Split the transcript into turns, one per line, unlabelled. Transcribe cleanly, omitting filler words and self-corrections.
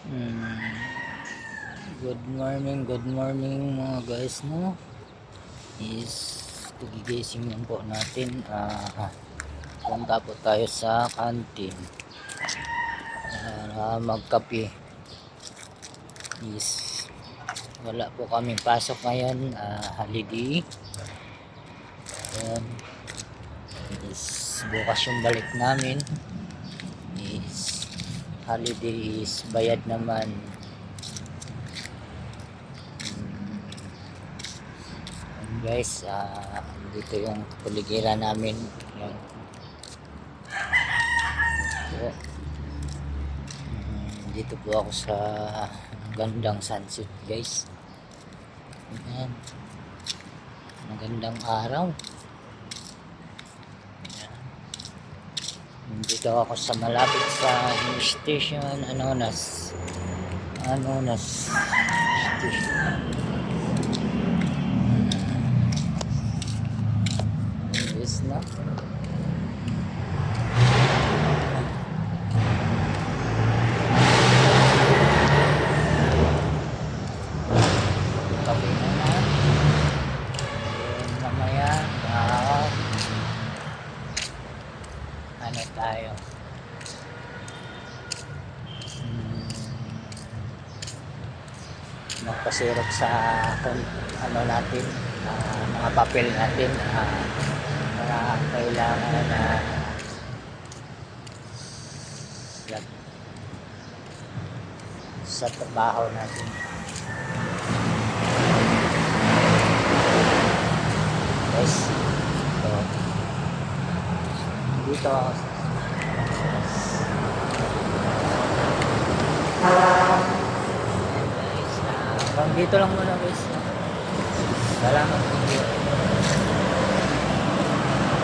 Hmm, good morning mga guys, no? Is kagigising lang po natin. Punta po tayo sa kantin para magkape. Is wala po kaming pasok ngayon, holiday. Ayan. Is bukas yung balik namin. Is holiday, is bayad naman. Guys, dito yung puligiran namin. Yan po. Dito po ako sa gandang sunset, guys. Yan, magandang araw. Yan. Dito ako sa malapit sa station Anonas station. Yes na. Kape na na. Mamaya ano tayo, magpasirok sa ano natin, mga papel natin, mga kailangan na sa trabaho natin. Guys, so, dito ako guys, dito lang muna guys. Salamat po.